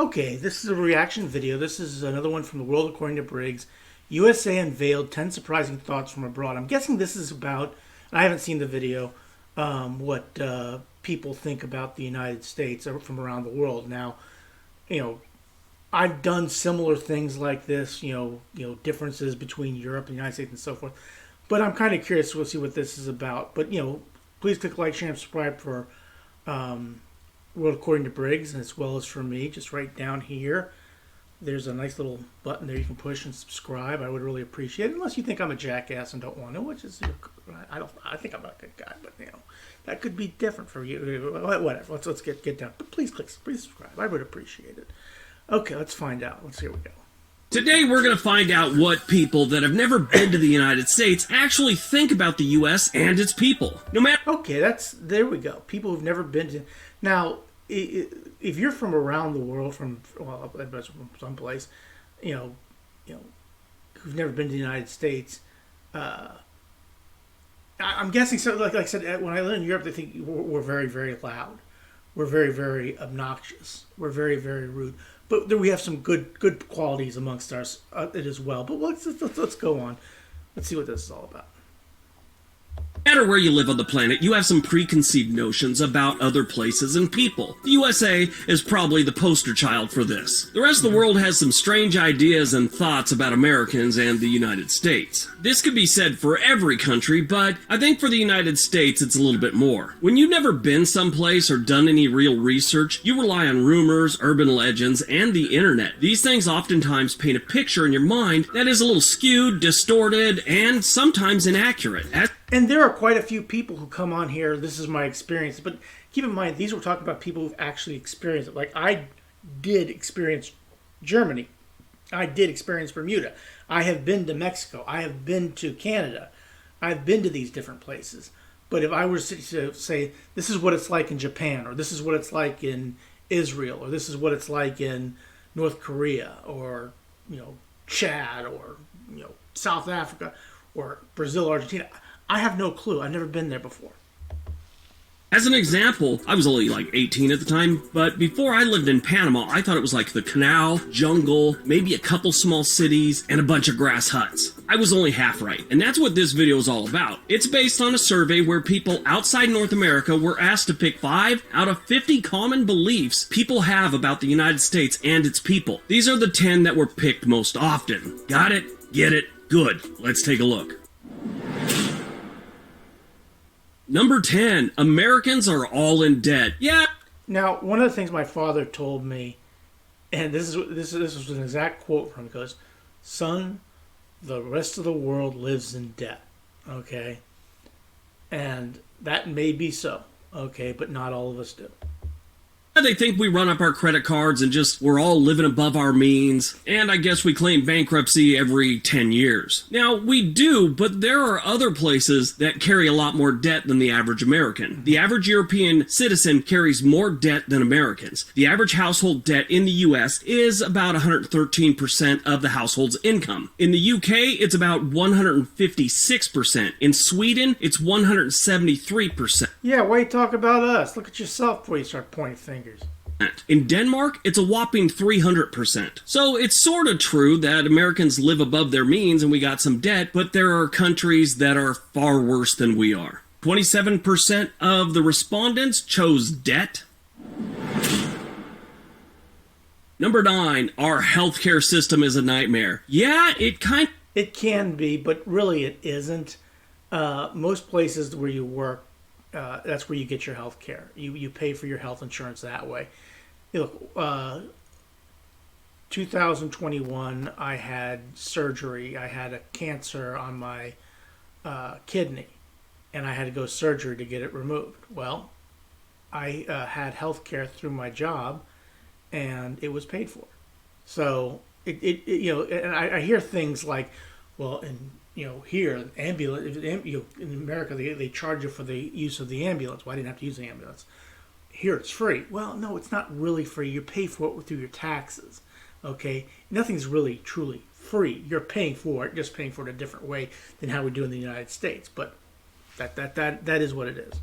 Okay, this is a reaction video. This is another one from the World According to Briggs. USA Unveiled, 10 Surprising Thoughts from Abroad. I'm guessing this is about, and I haven't seen the video, what people think about the United States from around the world. Now, you know, I've done similar things like this, differences between Europe and the United States and so forth. But I'm kind of curious to see what this is about. But, please click like, share, and subscribe for World According to Briggs, as well as for me. Just right down here, there's a nice little button there you can push and subscribe. I would really appreciate it, unless you think I'm a jackass and don't want to, which is, I think I'm a good guy, but that could be different for you. Whatever. Let's get down. But please subscribe. I would appreciate it. Okay, let's find out. Here we go. Today we're going to find out what people that have never been to the United States actually think about the U.S. and its people. No matter. Okay, there we go. People who've never been to. Now, if you're from around the world, from someplace, who've never been to the United States, I'm guessing. So, like I said, when I lived in Europe, they think we're very, very loud. We're very, very obnoxious. We're very, very rude. But we have some good qualities amongst us as well. But let's go on. Let's see what this is all about. No matter where you live on the planet, you have some preconceived notions about other places and people. The USA is probably the poster child for this. The rest of the world has some strange ideas and thoughts about Americans and the United States. This could be said for every country, but I think for the United States it's a little bit more. When you've never been someplace or done any real research, you rely on rumors, urban legends, and the internet. These things oftentimes paint a picture in your mind that is a little skewed, distorted, and sometimes inaccurate. And there are quite a few people who come on here. This is my experience. But keep in mind, these were talking about people who've actually experienced it. Like, I did experience Germany. I did experience Bermuda. I have been to Mexico. I have been to Canada. I've been to these different places. But if I were to say, this is what it's like in Japan, or this is what it's like in Israel, or this is what it's like in North Korea, or, Chad, or, South Africa, or Brazil, Argentina, I have no clue. I've never been there before. As an example, I was only like 18 at the time, but before I lived in Panama, I thought it was like the canal, jungle, maybe a couple small cities, and a bunch of grass huts. I was only half right, and that's what this video is all about. It's based on a survey where people outside North America were asked to pick 5 out of 50 common beliefs people have about the United States and its people. These are the 10 that were picked most often. Got it? Get it? Good. Let's take a look. Number 10, Americans are all in debt. Yeah. Now, one of the things my father told me, and this was an exact quote from him, he goes, "Son, the rest of the world lives in debt." Okay? And that may be so, okay, but not all of us do. They think we run up our credit cards and we're all living above our means, and I guess we claim bankruptcy every 10 years. Now, we do, but there are other places that carry a lot more debt than the average American. The average European citizen carries more debt than Americans. The average household debt in the US is about 113% of the household's income. In the UK, it's about 156%. In Sweden, it's 173%. Yeah, why you talk about us? Look at yourself before you start pointing fingers. In Denmark, it's a whopping 300%. So it's sort of true that Americans live above their means and we got some debt, but there are countries that are far worse than we are. 27% of the respondents chose debt. Number 9, our healthcare system is a nightmare. Yeah, it can be, but really it isn't. Most places where you work, that's where you get your health care. You pay for your health insurance that way. Look, 2021, I had surgery. I had a cancer on my kidney, and I had to go to surgery to get it removed. Well, I had health care through my job, and it was paid for. So and I hear things like, well, and here, ambulance, in America, they charge you for the use of the ambulance. Well, I didn't have to use the ambulance. Here, it's free. Well, no, it's not really free. You pay for it through your taxes, okay? Nothing's really, truly free. You're paying for it, just paying for it a different way than how we do in the United States. But that is what it is.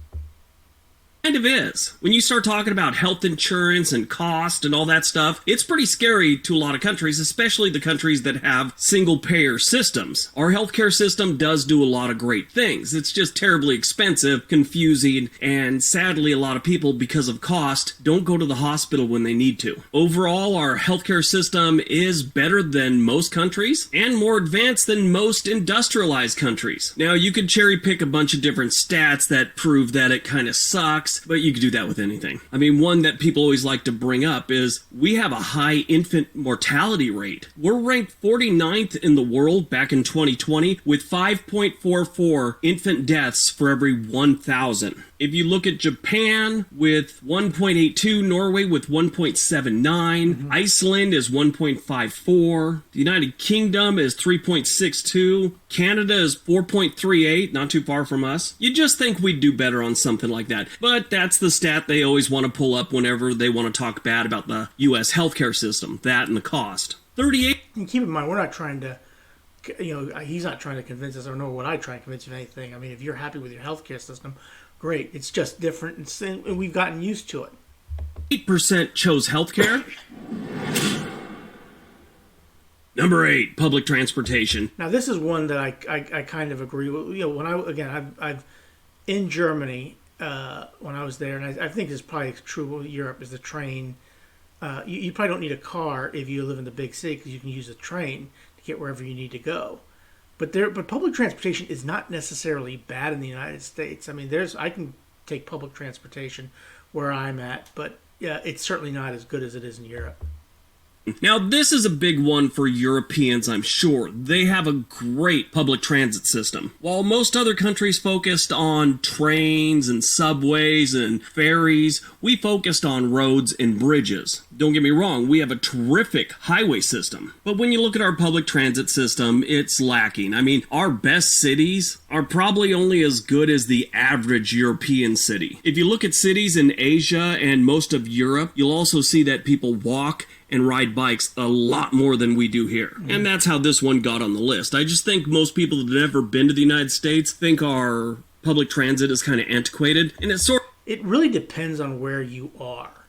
And kind of is. When you start talking about health insurance and cost and all that stuff, it's pretty scary to a lot of countries, especially the countries that have single-payer systems. Our healthcare system does do a lot of great things. It's just terribly expensive, confusing, and sadly a lot of people, because of cost, don't go to the hospital when they need to. Overall, our healthcare system is better than most countries and more advanced than most industrialized countries. Now, you could cherry pick a bunch of different stats that prove that it kind of sucks, but you could do that with anything. I mean, one that people always like to bring up is we have a high infant mortality rate. We're ranked 49th in the world back in 2020 with 5.44 infant deaths for every 1,000. If you look at Japan with 1.82, Norway with 1.79, Iceland is 1.54, the United Kingdom is 3.62, Canada is 4.38, not too far from us. You just think we'd do better on something like that. But that's the stat they always want to pull up whenever they want to talk bad about the U.S. healthcare system, that and the cost. 38. And keep in mind, we're not trying to, he's not trying to convince us, or nor would I try and convince you of anything. I mean, if you're happy with your healthcare system, great. It's just different, and we've gotten used to it. 8% chose healthcare. Number 8, public transportation. Now, this is one that I kind of agree with. I've in Germany, when I was there, and I think this is probably true with Europe, is the train. You probably don't need a car if you live in the big city, because you can use the train to get wherever you need to go. But public transportation is not necessarily bad in the United States. I mean, I can take public transportation where I'm at, but yeah, it's certainly not as good as it is in Europe. Now, this is a big one for Europeans, I'm sure. They have a great public transit system. While most other countries focused on trains and subways and ferries, we focused on roads and bridges. Don't get me wrong, we have a terrific highway system. But when you look at our public transit system, it's lacking. I mean, our best cities are probably only as good as the average European city. If you look at cities in Asia and most of Europe, you'll also see that people walk and ride bikes a lot more than we do here. And that's how this one got on the list. I just think most people that have never been to the United States think our public transit is kind of antiquated. And it really depends on where you are.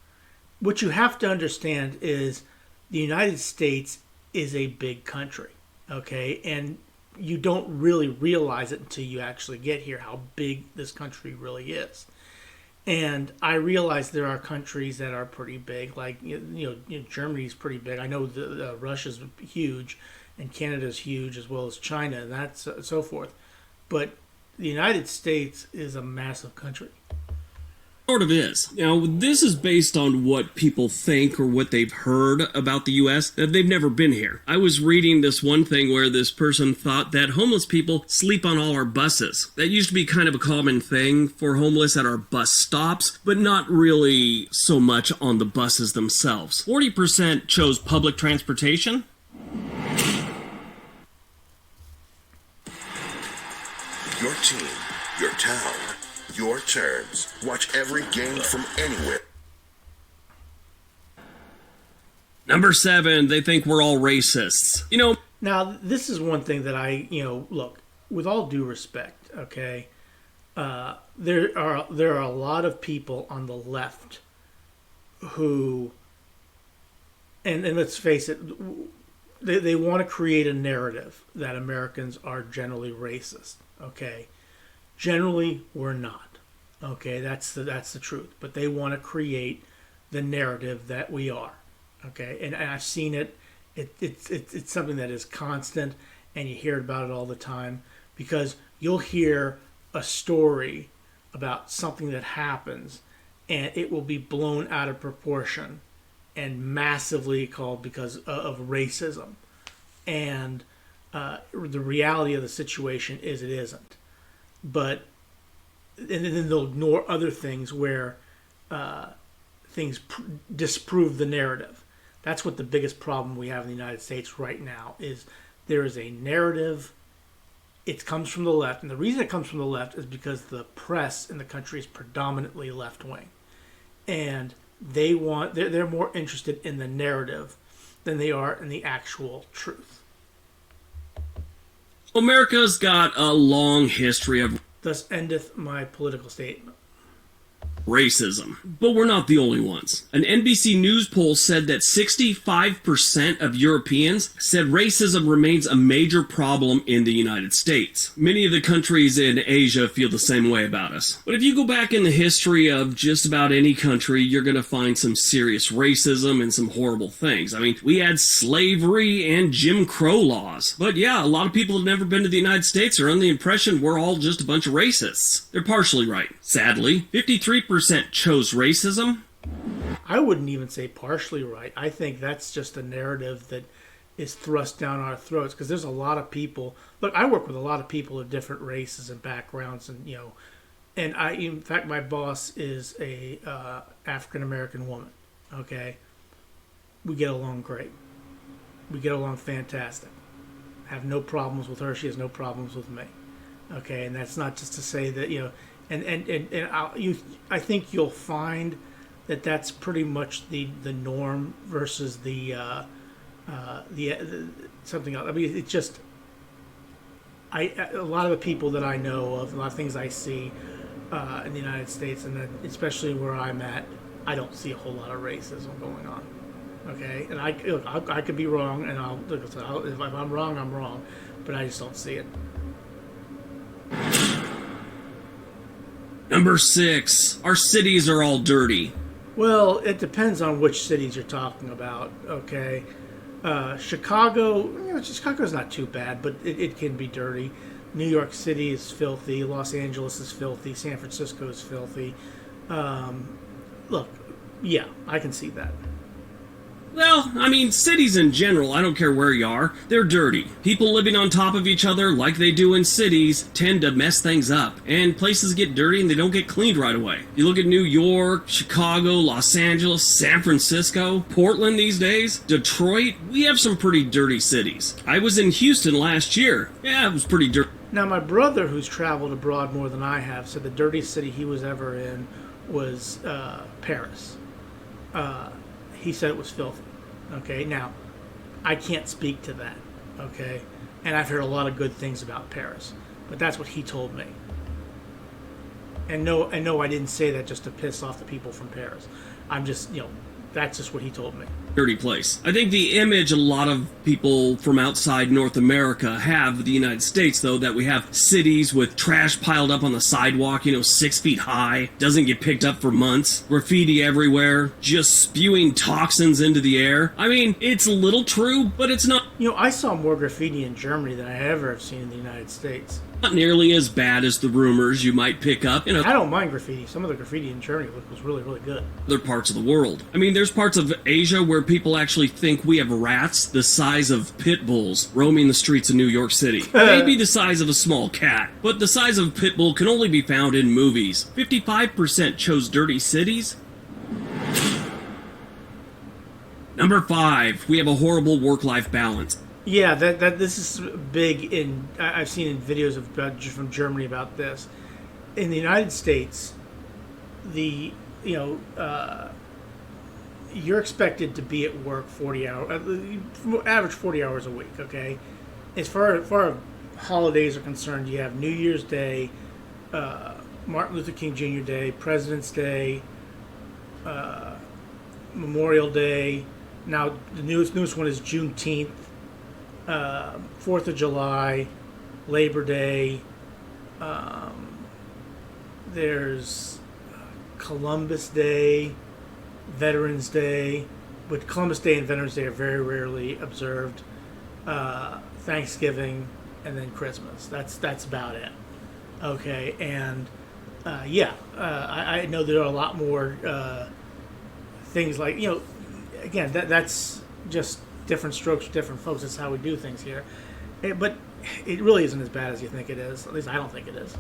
What you have to understand is the United States is a big country, okay? And you don't really realize it until you actually get here, how big this country really is. And I realize there are countries that are pretty big, like Germany's pretty big. I know Russia's huge, and Canada's huge, as well as China, and that's so forth. But the United States is a massive country. Sort of is. Now, this is based on what people think or what they've heard about the U.S. that they've never been here. I was reading this one thing where this person thought that homeless people sleep on all our buses. That used to be kind of a common thing for homeless at our bus stops, but not really so much on the buses themselves. 40% chose public transportation. Your team, your town, your terms. Watch every game from anywhere. Number 7, they think we're all racists. Now, this is one thing that look, with all due respect, okay, there are a lot of people on the left who, and let's face it, they want to create a narrative that Americans are generally racist, okay? Generally, we're not. Okay, that's the truth. But they want to create the narrative that we are. Okay, and I've seen it. It's something that is constant, and you hear about it all the time, because you'll hear a story about something that happens, and it will be blown out of proportion and massively called because of racism. And the reality of the situation is it isn't. But and then they'll ignore other things where things disprove the narrative. That's what the biggest problem we have in the United States right now is. There is a narrative. It comes from the left, and the reason it comes from the left is because the press in the country is predominantly left wing, and they're more interested in the narrative than they are in the actual truth. America's got a long history of... Thus endeth my political statement. racism. But we're not the only ones. An NBC News poll said that 65% of Europeans said racism remains a major problem in the United States. Many of the countries in Asia feel the same way about us. But if you go back in the history of just about any country, you're going to find some serious racism and some horrible things. I mean, we had slavery and Jim Crow laws. But yeah, a lot of people have never been to the United States are under the impression we're all just a bunch of racists. They're partially right. Sadly, 53% chose racism. I wouldn't even say partially right. I think that's just a narrative that is thrust down our throats because there's a lot of people. Look, I work with a lot of people of different races and backgrounds, and and in fact, my boss is a African American woman. Okay, we get along great. We get along fantastic. Have no problems with her. She has no problems with me. Okay, and that's not just to say that I think you'll find that that's pretty much the norm versus the something else. I mean, it's just a lot of the people that I know of, a lot of things I see in the United States, and then especially where I'm at, I don't see a whole lot of racism going on. Okay, and I could be wrong, and if I'm wrong, I'm wrong, but I just don't see it. Number 6, our cities are all dirty. Well, it depends on which cities you're talking about. Okay, Chicago, Chicago's not too bad, but it can be dirty. New York City is filthy. Los Angeles is filthy. San Francisco is filthy. Look, yeah, I can see that. Well, I mean, cities in general, I don't care where you are, they're dirty. People living on top of each other, like they do in cities, tend to mess things up. And places get dirty and they don't get cleaned right away. You look at New York, Chicago, Los Angeles, San Francisco, Portland these days, Detroit, we have some pretty dirty cities. I was in Houston last year. Yeah, it was pretty dirty. Now, my brother, who's traveled abroad more than I have, said the dirtiest city he was ever in was Paris. He said it was filthy. Okay, now, I can't speak to that. Okay, and I've heard a lot of good things about Paris, but that's what he told me. And no, I didn't say that just to piss off the people from Paris. I'm just, that's just what he told me. Dirty place. I think the image a lot of people from outside North America have of the United States, though, that we have cities with trash piled up on the sidewalk, 6 feet high, doesn't get picked up for months, graffiti everywhere, just spewing toxins into the air. I mean, it's a little true, but it's not. I saw more graffiti in Germany than I ever have seen in the United States. Not nearly as bad as the rumors you might pick up in I don't mind graffiti. Some of the graffiti in Germany was really, really good. Other parts of the world. I mean, there's parts of Asia where people actually think we have rats the size of pit bulls roaming the streets of New York City. Maybe the size of a small cat, but the size of a pit bull can only be found in movies. 55% chose dirty cities. Number 5, we have a horrible work-life balance. Yeah, that this is big I've seen in videos from Germany about this. In the United States, you're expected to be at work 40 hours, average 40 hours a week. Okay, as far as holidays are concerned, you have New Year's Day, Martin Luther King Jr. Day, President's Day, Memorial Day. Now the newest one is Juneteenth. 4th of July, Labor Day, there's Columbus Day, Veterans Day, but Columbus Day and Veterans Day are very rarely observed, Thanksgiving, and then Christmas. That's about it. Okay, and I know there are a lot more things like, again, that's just different strokes for different folks. That's how we do things here. But it really isn't as bad as you think it is. At least I don't think it is.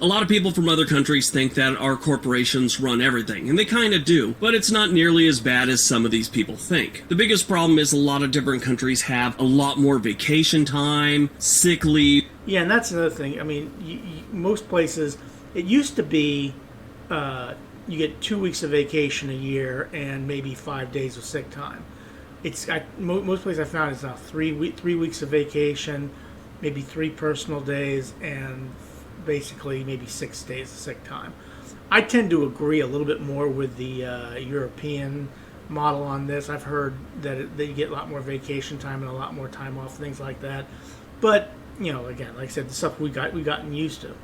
A lot of people from other countries think that our corporations run everything, and they kind of do, but it's not nearly as bad as some of these people think. The biggest problem is a lot of different countries have a lot more vacation time, sick leave. Yeah, and that's another thing. I mean, most places, it used to be you get 2 weeks of vacation a year and maybe 5 days of sick time. Most places I found it's now 3 weeks of vacation, maybe 3 personal days, and basically maybe 6 days of sick time. I tend to agree a little bit more with the European model on this. I've heard that they get a lot more vacation time and a lot more time off, things like that. But again, like I said, the stuff we've gotten used to.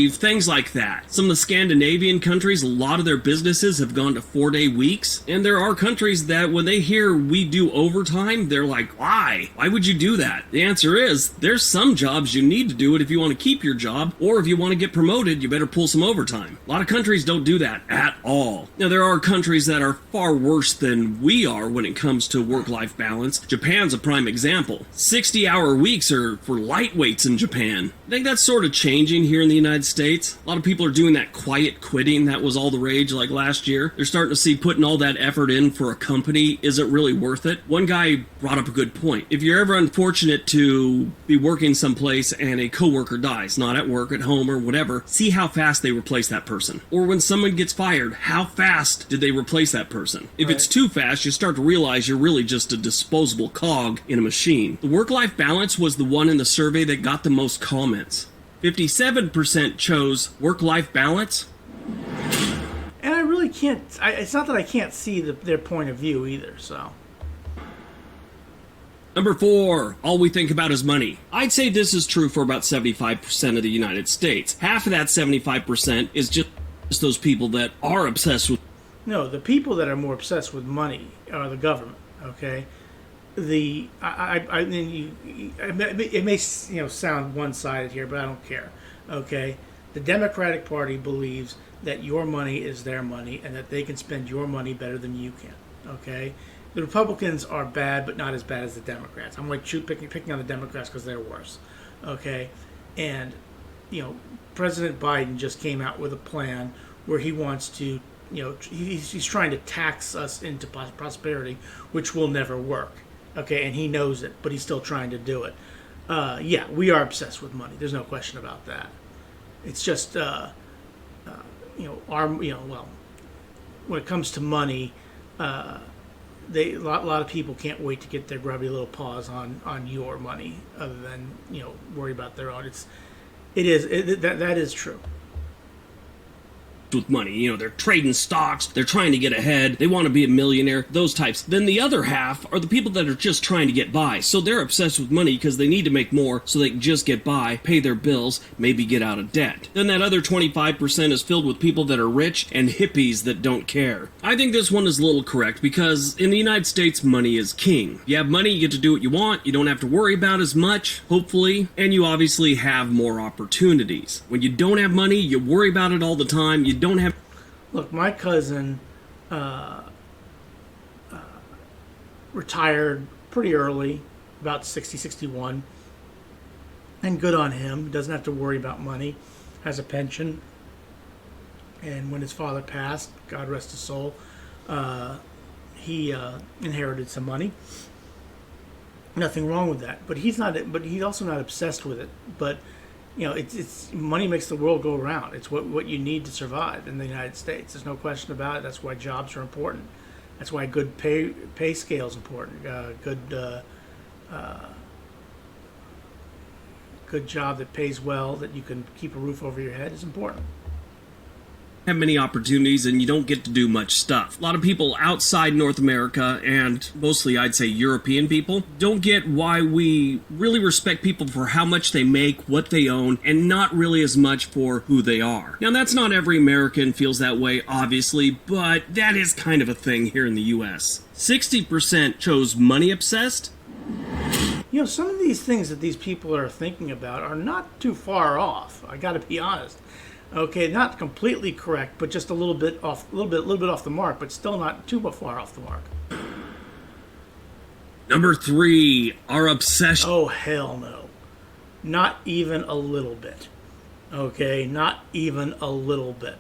Things like that. Some of the Scandinavian countries, a lot of their businesses have gone to 4-day weeks, and there are countries that when they hear we do overtime, they're like, why? Why would you do that? The answer is, there's some jobs you need to do it if you want to keep your job, or if you want to get promoted, you better pull some overtime. A lot of countries don't do that at all. Now, there are countries that are far worse than we are when it comes to work-life balance. Japan's a prime example. 60-hour weeks are for lightweights in Japan. I think that's sort of changing here in the United States. A lot of people are doing that quiet quitting. That was all the rage like last year. They're starting to see putting all that effort in for a company isn't really worth it. One guy brought up a good point. If you're ever unfortunate to be working someplace and a coworker dies, not at work, at home, or whatever, see how fast they replace that person. Or when someone gets fired, how fast did they replace that person? If it's too fast, you start to realize you're really just a disposable cog in a machine. The work-life balance was the one in the survey that got the most comments. 57% chose work-life balance. And I really can't, it's not that I can't see their point of view either, so. Number 4, all we think about is money. I'd say this is true for about 75% of the United States. Half of that 75% is just those people that are obsessed with. No, the people that are more obsessed with money are the government, okay? It may sound one-sided here, but I don't care. Okay, the Democratic Party believes that your money is their money and that they can spend your money better than you can. Okay, the Republicans are bad, but not as bad as the Democrats. I'm like picking on the Democrats because they're worse. Okay, and President Biden just came out with a plan where he wants to, he's trying to tax us into prosperity, which will never work. Okay, and he knows it, but he's still trying to do it. Yeah, we are obsessed with money. There's no question about that. It's just, when it comes to money, a lot of people can't wait to get their grubby little paws on your money, other than worry about their own. That is true. With money, they're trading stocks, they're trying to get ahead, they want to be a millionaire, those types. Then the other half are the people that are just trying to get by, so they're obsessed with money because they need to make more so they can just get by, pay their bills, maybe get out of debt. Then that other 25% is filled with people that are rich and hippies that don't care. I think this one is a little correct because in the United States, money is king. You have money, you get to do what you want, you don't have to worry about as much, hopefully, and you obviously have more opportunities. When you don't have money, you worry about it all the time, you don't have. Look, my cousin retired pretty early, about 60, 61, and good on him. He doesn't have to worry about money, has a pension, and when his father passed, God rest his soul, he inherited some money. Nothing wrong with that, but he's also not obsessed with it. But it's money makes the world go around. It's what you need to survive in the United States. There's no question about it. That's why jobs are important. That's why good pay scale is important. Good job that pays well, that you can keep a roof over your head, is important. Have many opportunities and you don't get to do much stuff. A lot of people outside North America, and mostly I'd say European people, don't get why we really respect people for how much they make, what they own, and not really as much for who they are. Now that's not every American feels that way, obviously, but that is kind of a thing here in the US. 60% chose money obsessed. Some of these things that these people are thinking about are not too far off. I got to be honest. Okay, not completely correct, but just a little bit off the mark, but still not too far off the mark. Number 3, our obsession. Oh, hell no. Not even a little bit. Okay, not even a little bit.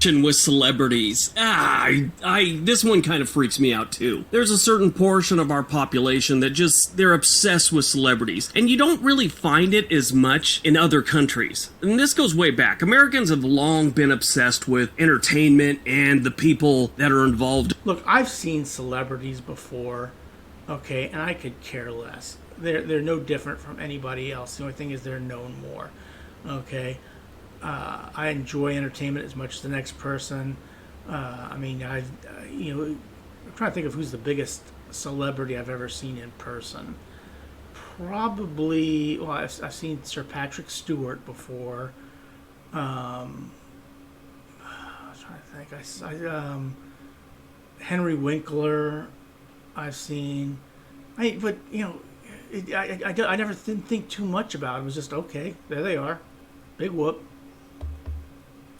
With celebrities. This one kind of freaks me out too. There's a certain portion of our population that they're obsessed with celebrities, and you don't really find it as much in other countries. And this goes way back. Americans have long been obsessed with entertainment and the people that are involved. Look, I've seen celebrities before, okay, and I could care less. They're no different from anybody else. The only thing is they're known more, okay? I enjoy entertainment as much as the next person. I mean, I'm trying to think of who's the biggest celebrity I've ever seen in person. Probably, well, I've seen Sir Patrick Stewart before. I was trying to think. Henry Winkler, I've seen. But I never didn't think too much about it. It was just okay. There they are. Big whoop.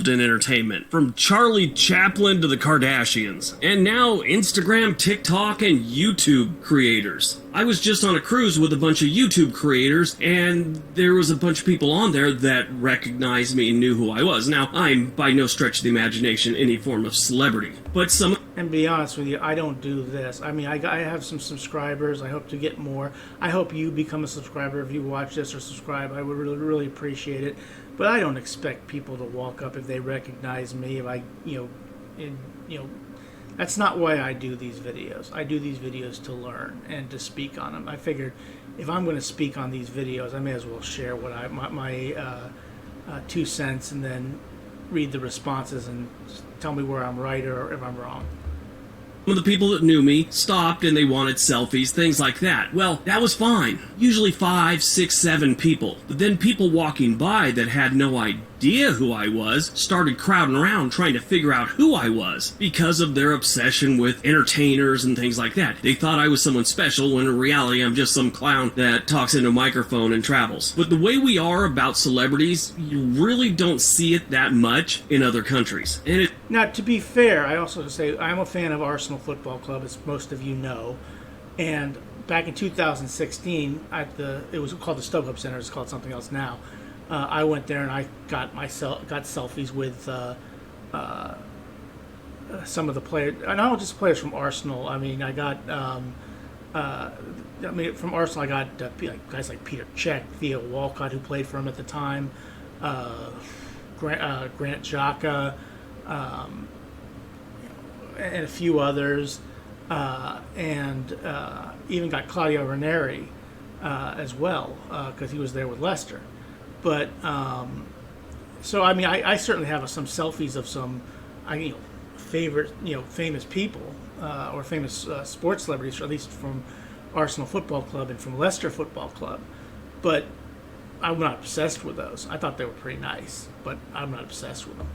In entertainment, from Charlie Chaplin to the Kardashians, and now Instagram, TikTok, and YouTube creators. I was just on a cruise with a bunch of YouTube creators, and there was a bunch of people on there that recognized me and knew who I was. Now, I'm by no stretch of the imagination any form of celebrity, but some... And be honest with you, I don't do this. I mean, I have some subscribers. I hope to get more. I hope you become a subscriber if you watch this or subscribe. I would really, really appreciate it. But I don't expect people to walk up if they recognize me. That's not why I do these videos. I do these videos to learn and to speak on them. I figured if I'm going to speak on these videos, I may as well share what my 2 cents, and then read the responses and tell me where I'm right or if I'm wrong. Some of the people that knew me stopped and they wanted selfies, things like that. Well, that was fine. Usually 5, 6, 7 people. But then people walking by that had no idea who I was started crowding around trying to figure out who I was because of their obsession with entertainers and things like that. They thought I was someone special when in reality I'm just some clown that talks into a microphone and travels. But the way we are about celebrities, you really don't see it that much in other countries. And Now, to be fair, I also say I'm a fan of Arsenal Football Club, as most of you know. And back in 2016, it was called the Stoke Hub Center. It's called something else now. I went there and I got selfies with some of the players, not just players from Arsenal. I mean, from Arsenal, I got guys like Peter Cech, Theo Walcott, who played for him at the time, Grant Xhaka, and a few others, and even got Claudio Ranieri as well, because he was there with Leicester. But so I mean, I certainly have some selfies of some famous people or famous sports celebrities, or at least from Arsenal Football Club and from Leicester Football Club. But I'm not obsessed with those. I thought they were pretty nice, but I'm not obsessed with them.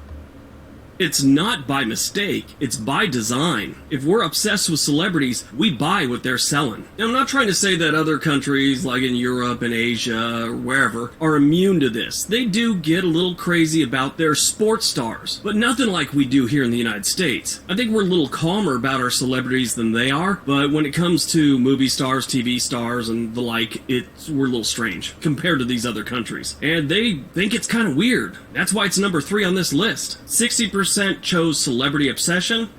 it's not by mistake, it's by design. If we're obsessed with celebrities, we buy what they're selling. Now, I'm not trying to say that other countries, like in Europe and Asia or wherever, are immune to this. They do get a little crazy about their sports stars, but nothing like we do here in the United States. I think we're a little calmer about our celebrities than they are, but when it comes to movie stars, TV stars, and the like, we're a little strange compared to these other countries. And they think it's kind of weird. That's why it's number 3 on this list. 60% chose celebrity obsession.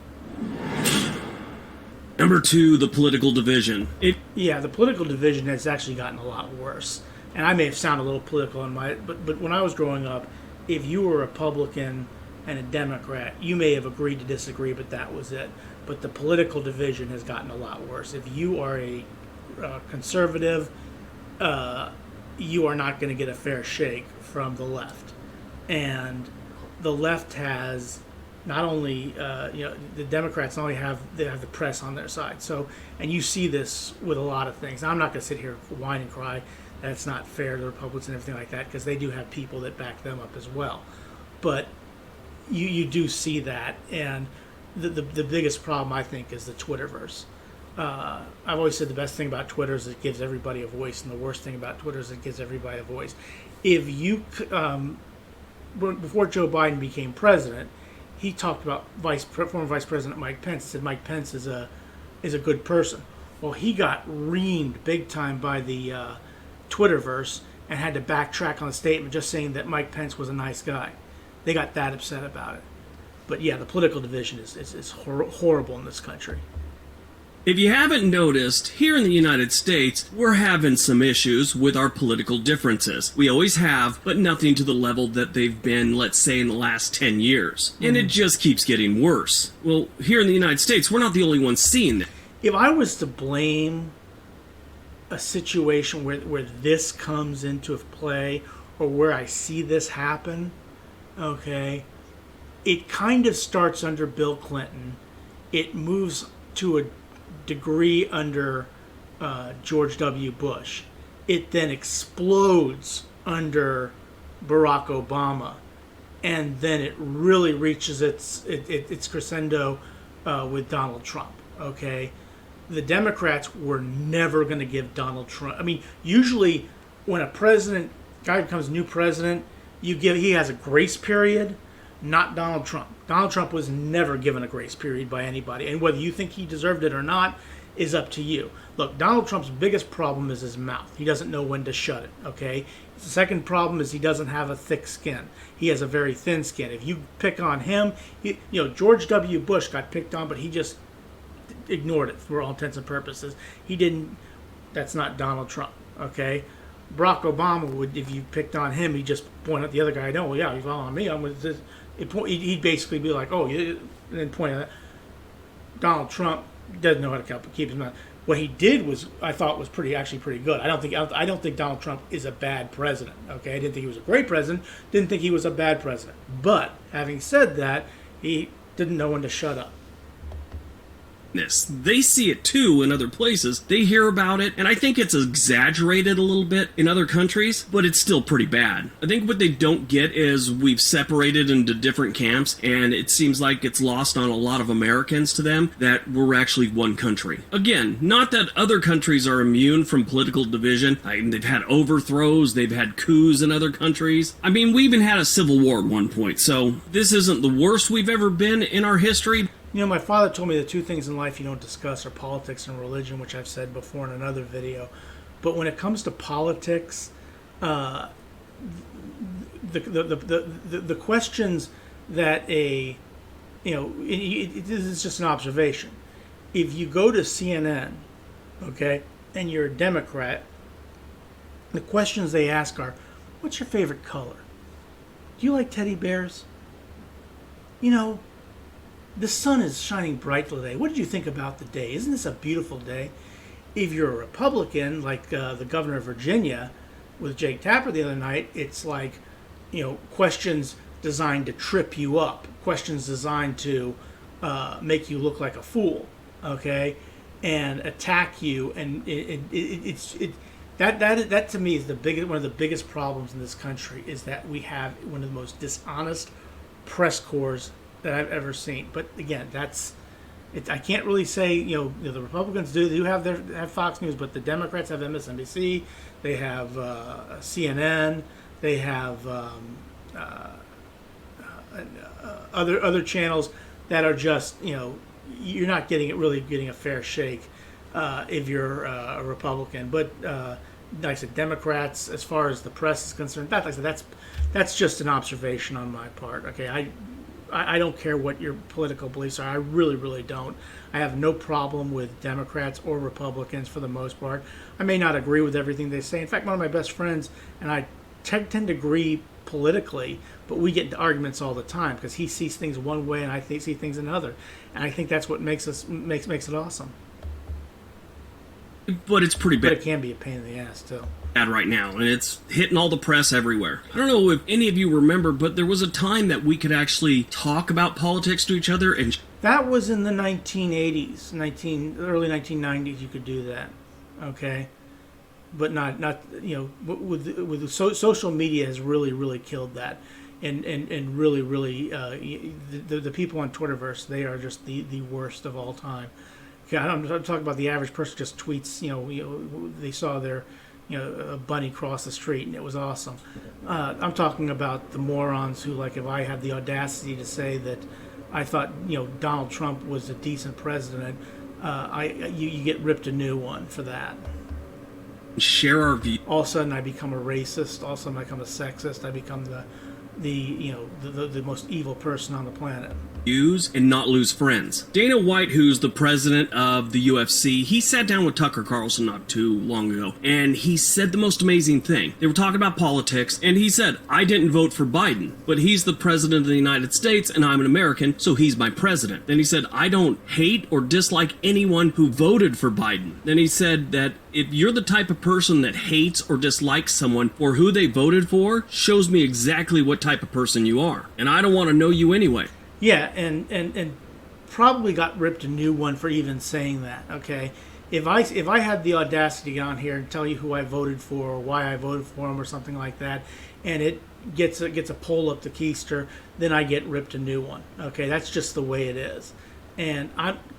Number 2, the political division. Yeah, the political division has actually gotten a lot worse. And I may have sounded a little political in but when I was growing up, if you were a Republican and a Democrat, you may have agreed to disagree, but that was it. But the political division has gotten a lot worse. If you are a conservative, you are not going to get a fair shake from the left. And the left has not only, the Democrats not only have the press on their side. So, and you see this with a lot of things. Now, I'm not going to sit here and whine and cry that it's not fair to the Republicans and everything like that, because they do have people that back them up as well. But you do see that, and the biggest problem, I think, is the Twitterverse. I've always said the best thing about Twitter is it gives everybody a voice, and the worst thing about Twitter is it gives everybody a voice. If you before Joe Biden became president, he talked about former Vice President Mike Pence. He said Mike Pence is a good person. Well, he got reamed big time by the Twitterverse and had to backtrack on the statement just saying that Mike Pence was a nice guy. They got that upset about it. But yeah, the political division is horrible in this country. If you haven't noticed, here in the United States, we're having some issues with our political differences. We always have, but nothing to the level that they've been, let's say, in the last 10 years. And it just keeps getting worse. Well, here in the United States, we're not the only ones seeing that. If I was to blame a situation where this comes into play, or where I see this happen, okay, it kind of starts under Bill Clinton. It moves to a degree under George W. Bush. It then explodes under Barack Obama, and then it really reaches its crescendo with Donald Trump. Okay, the Democrats were never going to give Donald Trump. I mean, usually when a guy becomes new president, he has a grace period. Not Donald Trump. Donald Trump was never given a grace period by anybody, and whether you think he deserved it or not is up to you. Look, Donald Trump's biggest problem is his mouth. He doesn't know when to shut it, okay? The second problem is he doesn't have a thick skin. He has a very thin skin. If you pick on him, George W. Bush got picked on, but he just ignored it for all intents and purposes. He didn't. That's not Donald Trump, okay? Barack Obama would, if you picked on him, he'd just point at the other guy. No, well, yeah, he's following me. He'd basically be like, oh, and then point at that. Donald Trump doesn't know how to keep his mouth. What he did was, I thought, was actually pretty good. I don't think Donald Trump is a bad president. Okay, I didn't think he was a great president. Didn't think he was a bad president. But having said that, he didn't know when to shut up. They see it too in other places. They hear about it, and I think it's exaggerated a little bit in other countries, but it's still pretty bad. I think what they don't get is we've separated into different camps, and it seems like it's lost on a lot of Americans to them that we're actually one country. Again, not that other countries are immune from political division. They've had overthrows, they've had coups in other countries. I mean, we even had a civil war at one point, so this isn't the worst we've ever been in our history. My father told me the two things in life you don't discuss are politics and religion, which I've said before in another video. But when it comes to politics, the questions that this is just an observation. If you go to CNN, okay, and you're a Democrat, the questions they ask are, what's your favorite color? Do you like teddy bears? The sun is shining bright today. What did you think about the day? Isn't this a beautiful day? If you're a Republican, like the governor of Virginia with Jake Tapper the other night, it's like, questions designed to trip you up, questions designed to make you look like a fool, okay, and attack you. And that to me is one of the biggest problems in this country, is that we have one of the most dishonest press corps that I've ever seen. But again, I can't really say, the Republicans do have Fox News, but the Democrats have MSNBC, they have CNN, they have other channels that are just, you're not getting a fair shake if you're a Republican. But like I said, Democrats, as far as the press is concerned, that's just an observation on my part. Okay, I don't care what your political beliefs are. I really, really don't. I have no problem with Democrats or Republicans for the most part. I may not agree with everything they say. In fact, one of my best friends and I tend to agree politically, but we get into arguments all the time because he sees things one way and I see things another. And I think that's what makes it awesome. But it's pretty bad. But it can be a pain in the ass too. Right now, and it's hitting all the press everywhere. I don't know if any of you remember, but there was a time that we could actually talk about politics to each other, and that was in the 1980s, early 1990s. You could do that, okay, but not with social media has really killed that, and really the people on Twitterverse, they are just the worst of all time. Okay, I'm talking about the average person just tweets, they saw their a bunny cross the street, and it was awesome. I'm talking about the morons who, like, if I had the audacity to say that I thought, Donald Trump was a decent president, you get ripped a new one for that. Share our view. All of a sudden, I become a racist. All of a sudden, I become a sexist. I become the most evil person on the planet. Use and not lose friends. Dana White, who's the president of the UFC, he sat down with Tucker Carlson not too long ago, and he said the most amazing thing. They were talking about politics, and he said, I didn't vote for Biden, but he's the president of the United States, and I'm an American, so he's my president. Then he said, I don't hate or dislike anyone who voted for Biden. Then he said that if you're the type of person that hates or dislikes someone for who they voted for, shows me exactly what type type of person you are, and I don't want to know you anyway. Yeah, and probably got ripped a new one for even saying that. Okay, if I had the audacity to get on here and tell you who I voted for or why I voted for him or something like that, and it gets a poll up the keister, then I get ripped a new one. Okay, that's just the way it is. And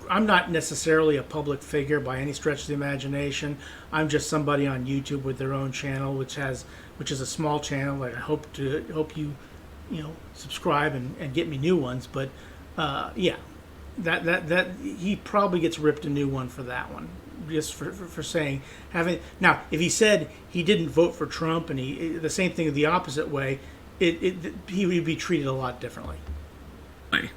I'm not necessarily a public figure by any stretch of the imagination. I'm just somebody on YouTube with their own channel, which is a small channel. Like I hope you subscribe and get me new ones. But yeah, that he probably gets ripped a new one for that one, just for saying having. Now, if he said he didn't vote for Trump and the same thing the opposite way, he would be treated a lot differently.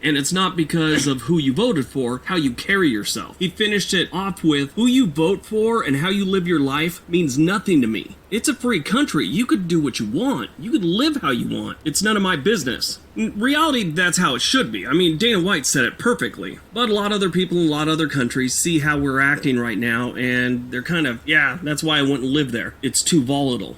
And it's not because of who you voted for, how you carry yourself. He finished it off with, who you vote for and how you live your life means nothing to me. It's a free country. You could do what you want. You could live how you want. It's none of my business. In reality, that's how it should be. I mean, Dana White said it perfectly. But a lot of other people in a lot of other countries see how we're acting right now, and they're kind of, yeah, that's why I wouldn't live there. It's too volatile.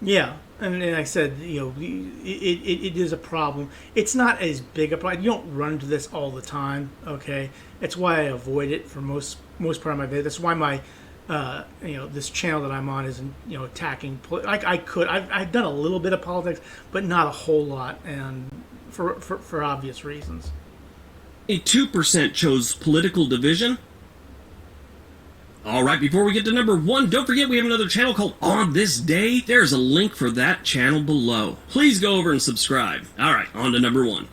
Yeah. And I said, it is a problem. It's not as big a problem. You don't run into this all the time, okay? That's why I avoid it for most part of my video. That's why my, this channel that I'm on isn't, attacking. I've done a little bit of politics, but not a whole lot, and for obvious reasons. 2% chose political division. Alright, before we get to number 1, don't forget we have another channel called On This Day. There's a link for that channel below. Please go over and subscribe. Alright, on to number 1.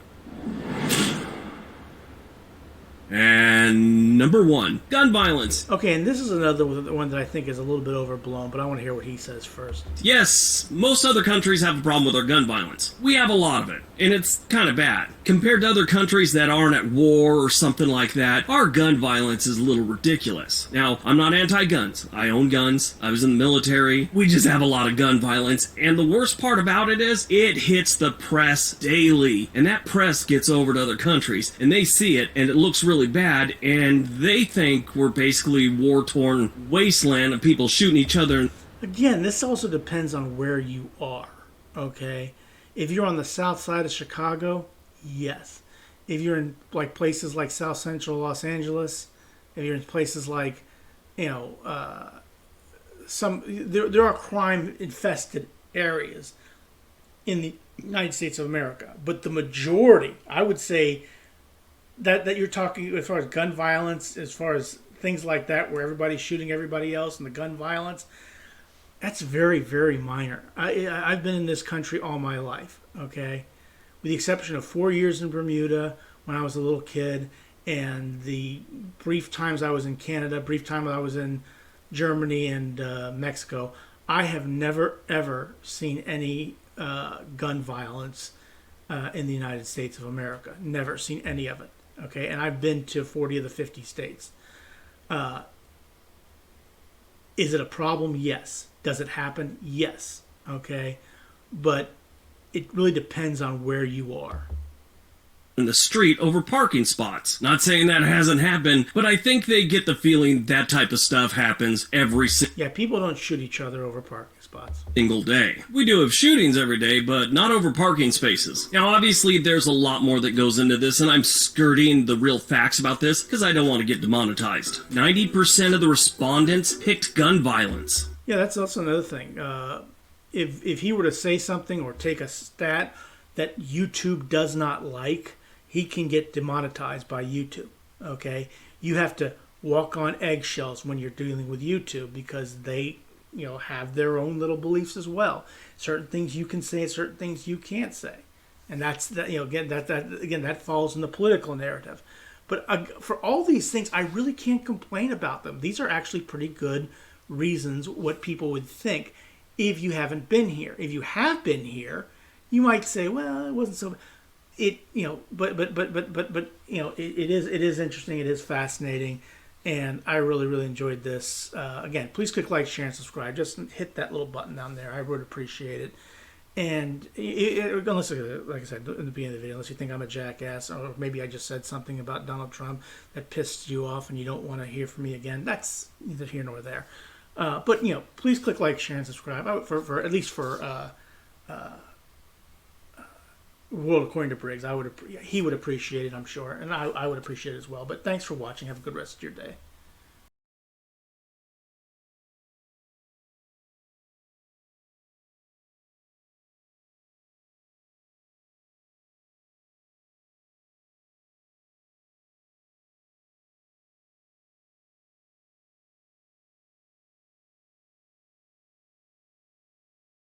And number 1, gun violence. Okay, and this is another one that I think is a little bit overblown, but I want to hear what he says first. Yes, most other countries have a problem with our gun violence. We have a lot of it, and it's kind of bad. Compared to other countries that aren't at war or something like that, our gun violence is a little ridiculous. Now, I'm not anti-guns. I own guns. I was in the military. We just have a lot of gun violence, and the worst part about it is, it hits the press daily, and that press gets over to other countries, and they see it, and it looks really bad, and they think we're basically war-torn wasteland of people shooting each other. Again, this also depends on where you are, okay? If you're on the south side of Chicago, yes. If you're in places like South Central Los Angeles, if you're in places like, there are crime-infested areas in the United States of America, but the majority, I would say, that you're talking as far as gun violence, as far as things like that, where everybody's shooting everybody else and the gun violence, that's very, very minor. I've been in this country all my life, okay? With the exception of 4 years in Bermuda when I was a little kid, and the brief times I was in Canada, brief time I was in Germany and Mexico, I have never, ever seen any gun violence in the United States of America. Never seen any of it, okay? And I've been to 40 of the 50 states. Is it a problem? Yes. Does it happen? Yes. Okay. But it really depends on where you are. In the street over parking spots. Not saying that hasn't happened, but I think they get the feeling that type of stuff happens every Yeah, people don't shoot each other over parking spots. single day. We do have shootings every day, but not over parking spaces. Now, obviously, there's a lot more that goes into this, and I'm skirting the real facts about this because I don't want to get demonetized. 90% of the respondents picked gun violence. Yeah, that's also another thing. If he were to say something or take a stat that YouTube does not like, he can get demonetized by YouTube, okay? You have to walk on eggshells when you're dealing with YouTube because they, have their own little beliefs as well. Certain things you can say, certain things you can't say. And that's, that falls in the political narrative. But for all these things, I really can't complain about them. These are actually pretty good reasons what people would think if you haven't been here. If you have been here, you might say, well, it wasn't so bad. It is interesting. It is fascinating, and I really enjoyed this. Again, please click like, share, and subscribe. Just hit that little button down there. I would appreciate it. And unless, like I said in the beginning of the video, unless you think I'm a jackass, or maybe I just said something about Donald Trump that pissed you off, and you don't want to hear from me again, that's neither here nor there. But please click like, share, and subscribe. For at least for World According to Briggs. He would appreciate it, I'm sure, and I would appreciate it as well. But thanks for watching. Have a good rest of your day.